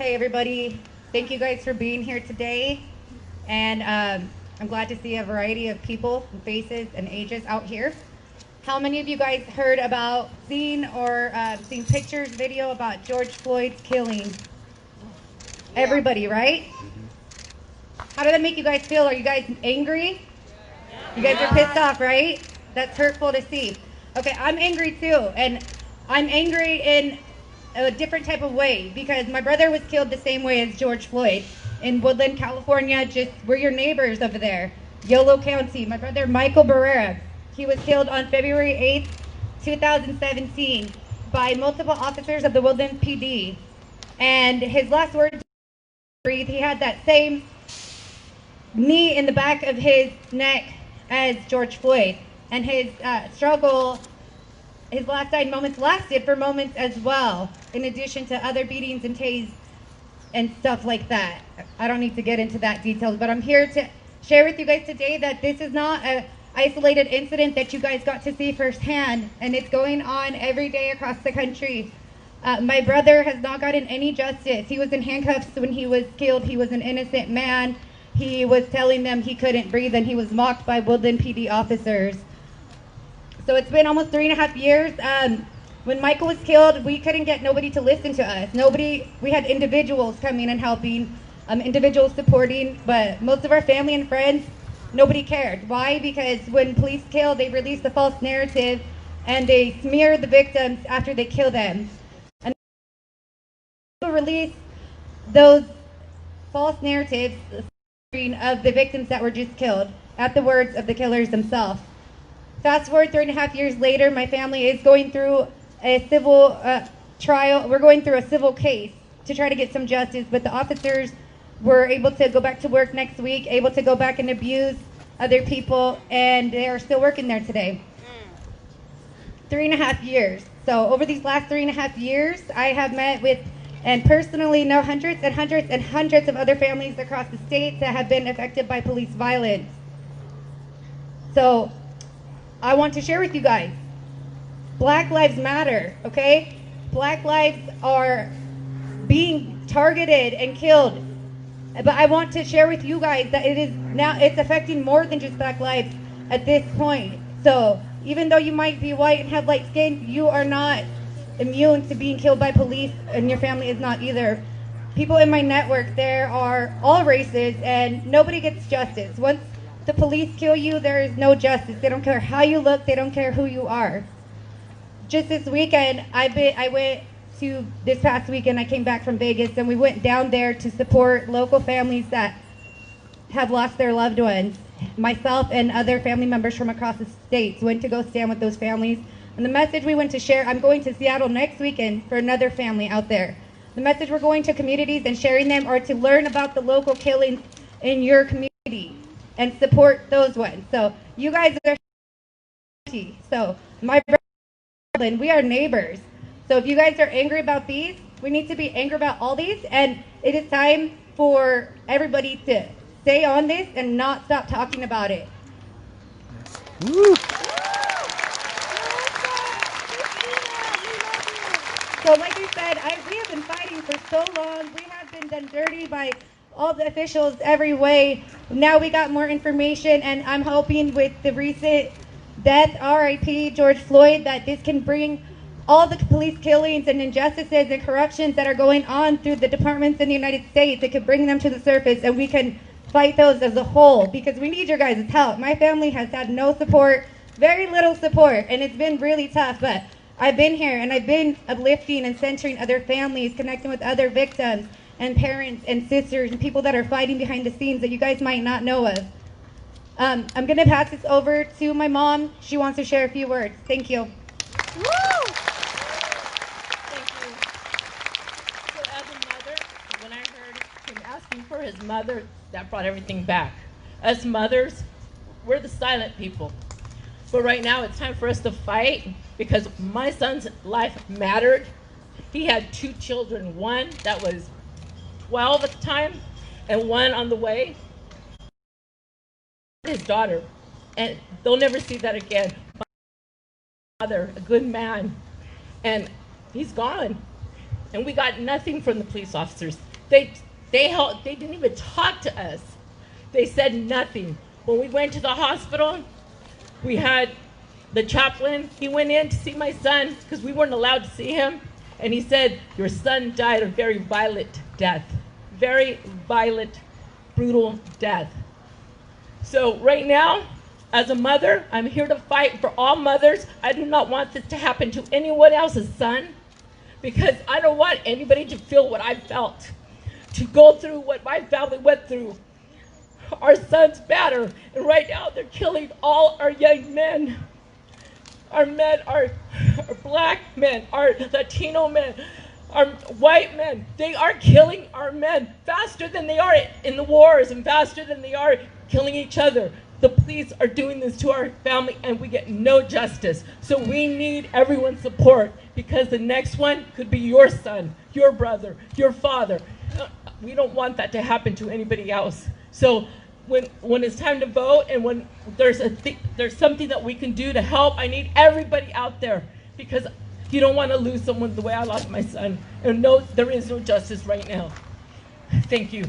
Hey everybody, thank you guys for being here today. And I'm glad to see a variety of people, and faces, and ages out here. How many of you guys heard about, seen pictures, video about George Floyd's killing? Everybody, right? How did that make you guys feel? Are you guys angry? You guys are pissed off, right? That's hurtful to see. Okay, I'm angry too, and I'm angry in a different type of way because my brother was killed the same way as George Floyd in Woodland, California. We're your neighbors over there, Yolo County. My brother Marissa Barrera, he was killed on February 8th, 2017 by multiple officers of the Woodland PD. And his last words, he had that same knee in the back of his neck as George Floyd. And his struggle, his last dying moments lasted for moments as well, in addition to other beatings and tased and stuff like that. I don't need to get into that details, but I'm here to share with you guys today that this is not an isolated incident that you guys got to see firsthand, and it's going on every day across the country. My brother has not gotten any justice. He was in handcuffs when he was killed. He was an innocent man. He was telling them he couldn't breathe, and he was mocked by Woodland PD officers. So it's been almost 3.5 years. When Michael was killed, we couldn't get nobody to listen to us. We had individuals coming and helping, individuals supporting, but most of our family and friends, nobody cared. Why? Because when police kill, they release the false narrative and they smear the victims after they kill them. And people release those false narratives of the victims that were just killed at the words of the killers themselves. Fast forward 3.5 years later, my family is going through a civil trial. We're going through a civil case to try to get some justice, but the officers were able to go back to work next week, able to go back and abuse other people, and they are still working there today. 3.5 years. So over these last 3.5 years, I have met with and personally know hundreds and hundreds and hundreds of other families across the state that have been affected by police violence. So I want to share with you guys, Black Lives Matter, okay? Black lives are being targeted and killed. But I want to share with you guys that it's affecting more than just Black lives at this point. So even though you might be white and have light skin, you are not immune to being killed by police, and your family is not either. People in my network, there are all races, and nobody gets justice. Once the police kill you, there is no justice. They don't care how you look, they don't care who you are. Just this weekend, this past weekend, I came back from Vegas, and we went down there to support local families that have lost their loved ones. Myself and other family members from across the states went to go stand with those families. And the message we went to share, I'm going to Seattle next weekend for another family out there. The message we're going to communities and sharing them are to learn about the local killings in your community and support those ones. So you guys are, so my brother, we are neighbors. So if you guys are angry about these, we need to be angry about all these, and it is time for everybody to stay on this and not stop talking about it. Woo. So like I said, we have been fighting for so long. We have been done dirty by all the officials every way. Now we got more information, and I'm hoping with the recent death, RIP George Floyd, that this can bring all the police killings and injustices and corruptions that are going on through the departments in the United States. It could bring them to the surface, and we can fight those as a whole, because we need your guys' help. My family has had no support, very little support, and it's been really tough, but I've been here, and I've been uplifting and centering other families, connecting with other victims and parents and sisters and people that are fighting behind the scenes that you guys might not know of. I'm going to pass this over to my mom. She wants to share a few words. Thank you. Woo! Thank you. So as a mother, when I heard him asking for his mother, that brought everything back. As mothers, we're the silent people. But right now, it's time for us to fight, because my son's life mattered. He had 2 children, one that was 12 at the time, and one on the way. His daughter, and they'll never see that again. My father, a good man, and he's gone. And we got nothing from the police officers. They didn't even talk to us. They said nothing. When we went to the hospital, we had the chaplain. He went in to see my son because we weren't allowed to see him. And he said, your son died a very violent death. Very violent, brutal death. So right now, as a mother, I'm here to fight for all mothers. I do not want this to happen to anyone else's son because I don't want anybody to feel what I felt, to go through what my family went through. Our sons matter, and right now they're killing all our young men. Our men, our black men, our Latino men, our white men. They are killing our men faster than they are in the wars and faster than they are killing each other. The police are doing this to our family and we get no justice. So we need everyone's support because the next one could be your son, your brother, your father. We don't want that to happen to anybody else. So when it's time to vote and when there's something that we can do to help, I need everybody out there because you don't want to lose someone the way I lost my son. And no, there is no justice right now. Thank you.